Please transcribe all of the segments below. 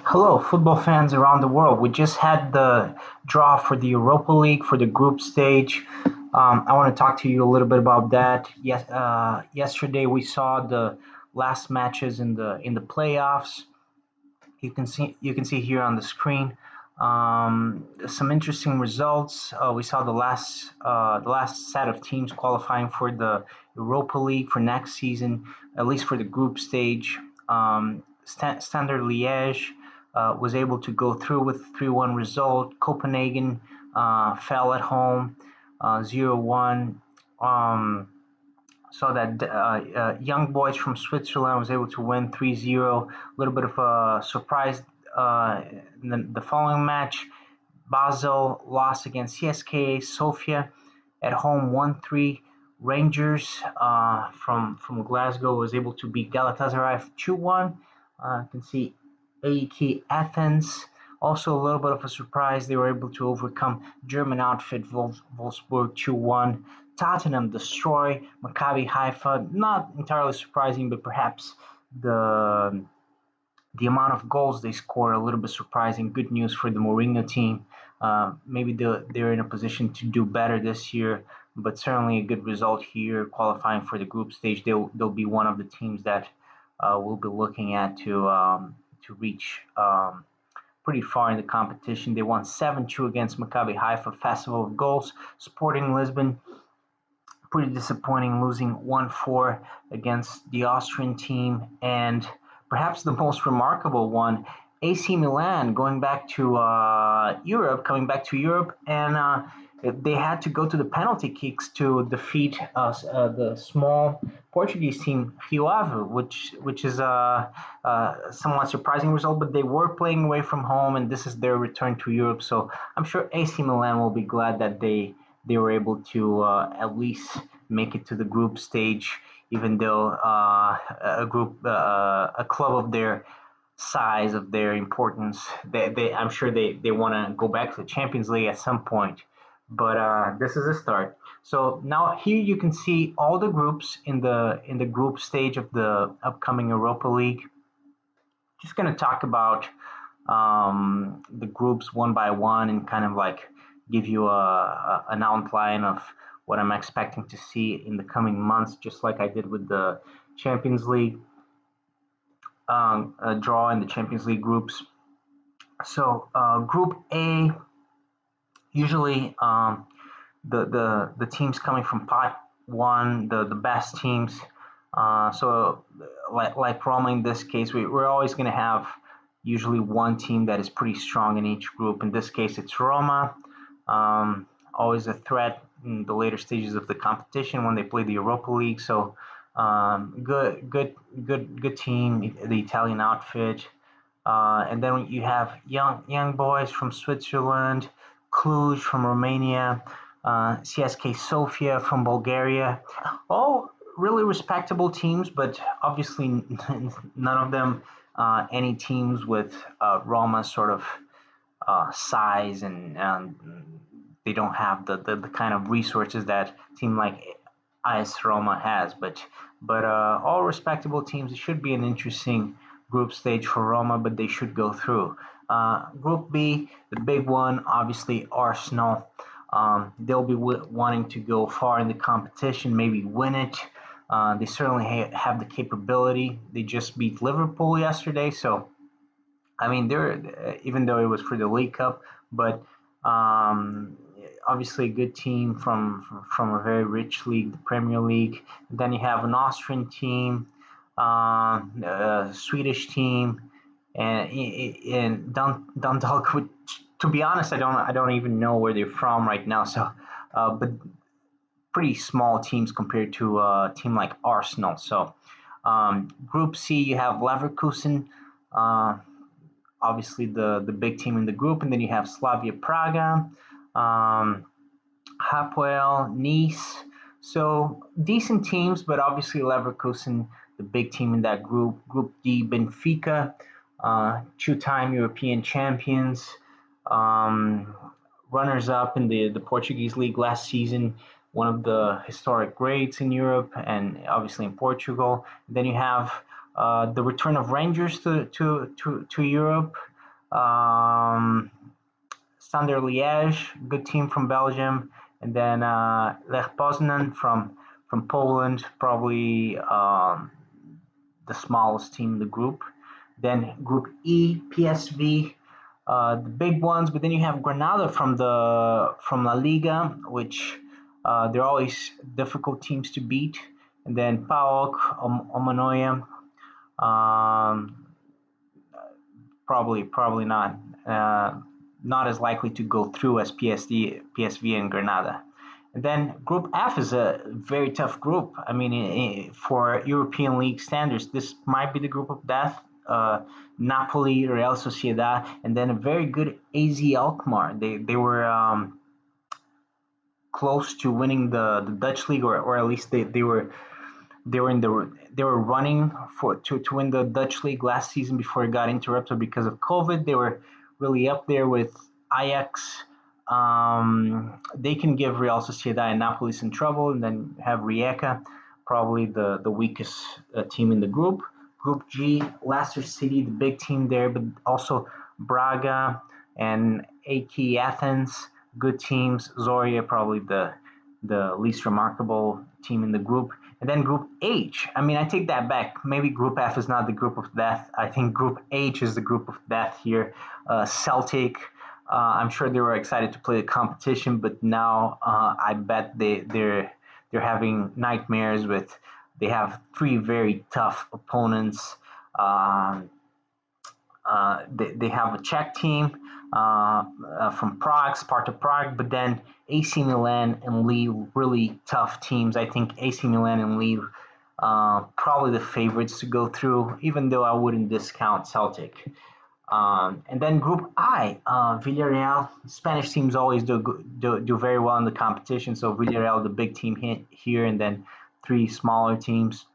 Hello, football fans around the world. We just had the draw for the Europa League for the group stage. I want to talk to you a little bit about that. Yes, yesterday we saw the last matches in the playoffs. You can see here on the screen some interesting results. We saw the last set of teams qualifying for the Europa League for next season, at least for the group stage. Standard Liège was able to go through with a 3-1 result. Copenhagen fell at home 0-1. Um, Saw that Young Boys from Switzerland was able to win 3-0. A little bit of a surprise in the following match. Basel lost against CSKA Sofia at home 1-3. Rangers from Glasgow was able to beat Galatasaray 2-1. You can see AEK Athens. Also, a little bit of a surprise, they were able to overcome German outfit Wolfsburg 2-1. Tottenham destroy Maccabi Haifa. Not entirely surprising, but perhaps the the amount of goals they score a little bit surprising. Good news for the Mourinho team. Maybe they're in a position to do better this year, but certainly a good result here, qualifying for the group stage. They'll be one of the teams that we'll be looking at to reach pretty far in the competition. They won 7-2 against Maccabi Haifa, Festival of Goals. Sporting Lisbon, pretty disappointing, losing 1-4 against the Austrian team. And perhaps the most remarkable one, AC Milan coming back to Europe, and they had to go to the penalty kicks to defeat the small Portuguese team Rio Ave, which is a somewhat surprising result. But they were playing away from home, and this is their return to Europe. So I'm sure AC Milan will be glad that they were able to at least make it to the group stage, even though a club of their size, of their importance, I'm sure they want to go back to the Champions League at some point. But this is a start. So now here you can see all the groups in the group stage of the upcoming Europa League. Just going to talk about the groups one by one and kind of like give you an outline of what I'm expecting to see in the coming months, just like I did with the Champions League draw in the Champions League groups. So Group A, usually the teams coming from pot one, the best teams. So like Roma in this case, we're always going to have usually one team that is pretty strong in each group. In this case, it's Roma. Always a threat in the later stages of the competition when they play the Europa League. So good team, the Italian outfit. And then you have young boys from Switzerland, Cluj from Romania, CSK Sofia from Bulgaria. All really respectable teams, but obviously none of them any teams with Roma sort of size, and they don't have the kind of resources that team like AS Roma has. But all respectable teams. It should be an interesting group stage for Roma, but they should go through. Group B, the big one, obviously Arsenal. They'll be wanting to go far in the competition, maybe win it. They certainly have the capability. They just beat Liverpool yesterday, so I mean, they're even though it was for the League Cup, but um, obviously a good team from a very rich league, the Premier League. Then you have an Austrian team, a Swedish team, and Dundalk. Which, to be honest, I don't even know where they're from right now. So, but pretty small teams compared to a team like Arsenal. So, Group C, you have Leverkusen. Uh, Obviously the big team in the group, and then you have Slavia Praga, um, Hapoel, Nice. So decent teams, but obviously Leverkusen, the big team in that group. Group D, Benfica, two-time European champions, um, runners-up in the Portuguese league last season, one of the historic greats in Europe and obviously in Portugal. Then you have the return of Rangers to Europe. Um, Standard Liège, good team from Belgium, and then Lech Poznan from Poland, probably the smallest team in the group. Then Group E, PSV, the big ones. But then you have Granada from La Liga, which they're always difficult teams to beat. And then PAOK, Omanoia, um, probably not as likely to go through as PSV and Granada. And then Group F is a very tough group. I mean, for European League standards, this might be the group of death. Napoli, Real Sociedad, and then a very good AZ Alkmaar. They were close to winning the Dutch league, or at least they were running to win the Dutch league last season before it got interrupted because of COVID. They were really up there with Ajax. They can give Real Sociedad and Napoli some trouble, and then have Rijeka, probably the weakest team in the group. Group G, Leicester City, the big team there, but also Braga and AEK Athens, good teams. Zorya, probably the least remarkable team in the group. And then Group H, I mean, I take that back. Maybe Group F is not the group of death. I think Group H is the group of death here. Celtic, I'm sure they were excited to play the competition, but now I bet they're having nightmares with. They have three very tough opponents. They have a Czech team from Prague, Sparta Prague, but then AC Milan and Lille, really tough teams. I think AC Milan and Lille probably the favorites to go through, even though I wouldn't discount Celtic. And then Group I, Villarreal. Spanish teams always do very well in the competition. So Villarreal, the big team here, and then three smaller teams.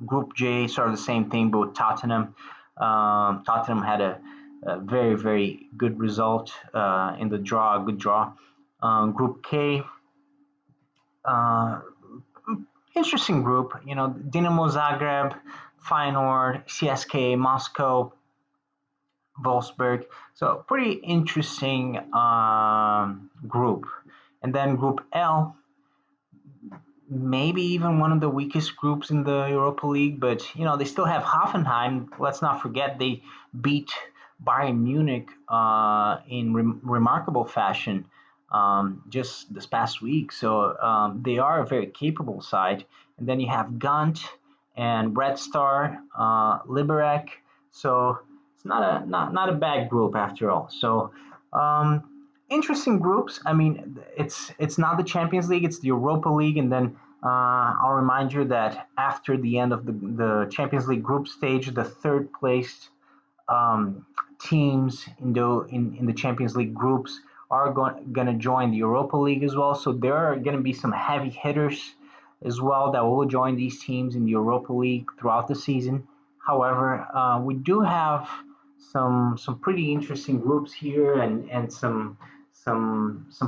Group J, sort of the same thing, but with Tottenham. Tottenham had a very, very good result in the draw, a good draw. Group K, uh, interesting group. You know, Dinamo Zagreb, Feyenoord, CSK, Moscow, Wolfsburg. So pretty interesting group. And then Group L, maybe even one of the weakest groups in the Europa League, but you know they still have Hoffenheim. Let's not forget they beat Bayern Munich in remarkable fashion just this past week. So they are a very capable side. And then you have Gant and Red Star, Liberec. So it's not a bad group after all. So interesting groups. I mean, it's not the Champions League; it's the Europa League. And then I'll remind you that after the end of the Champions League group stage, the third placed teams in the Champions League groups are going to join the Europa League as well. So there are going to be some heavy hitters as well that will join these teams in the Europa League throughout the season. However, we do have some pretty interesting groups here, and some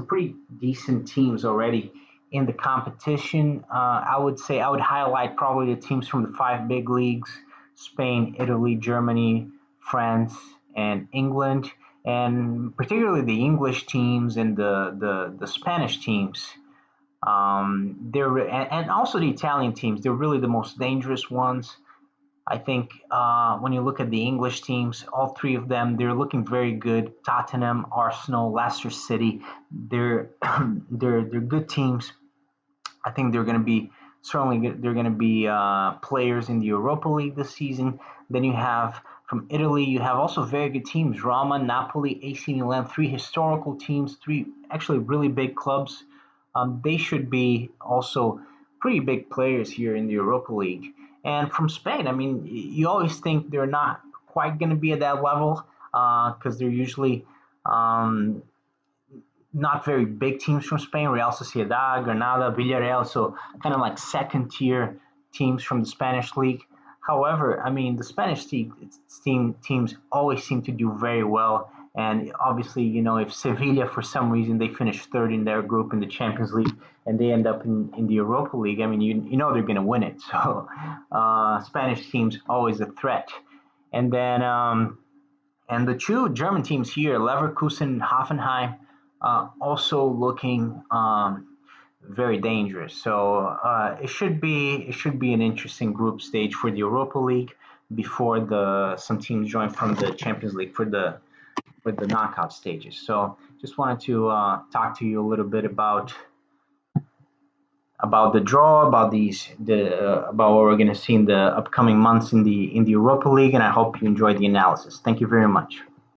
pretty decent teams already in the competition. I would say I would highlight probably the teams from the five big leagues: Spain, Italy, Germany, France, and England, and particularly the English teams and the Spanish teams. And also the Italian teams. They're really the most dangerous ones. I think when you look at the English teams, all three of them, they're looking very good. Tottenham, Arsenal, Leicester City, they're they're good teams. I think they're going to be certainly they're going to be players in the Europa League this season. Then you have from Italy, you have also very good teams: Roma, Napoli, AC Milan, three historical teams, three actually really big clubs. They should be also pretty big players here in the Europa League. And from Spain, I mean, you always think they're not quite going to be at that level because they're usually not very big teams from Spain. Real Sociedad, Granada, Villarreal, so kind of like second tier teams from the Spanish league. However, I mean, the Spanish teams always seem to do very well. And obviously, you know, if Sevilla, for some reason, they finish third in their group in the Champions League and they end up in the Europa League, I mean, you know they're going to win it. So Spanish teams always a threat. And then And the two German teams here, Leverkusen, Hoffenheim, also looking very dangerous. So it should be an interesting group stage for the Europa League before the some teams join from the Champions League for the knockout stages. So just wanted to talk to you a little bit about the draw, about about what we're going to see in the upcoming months in the Europa League, and I hope you enjoyed the analysis. Thank you very much.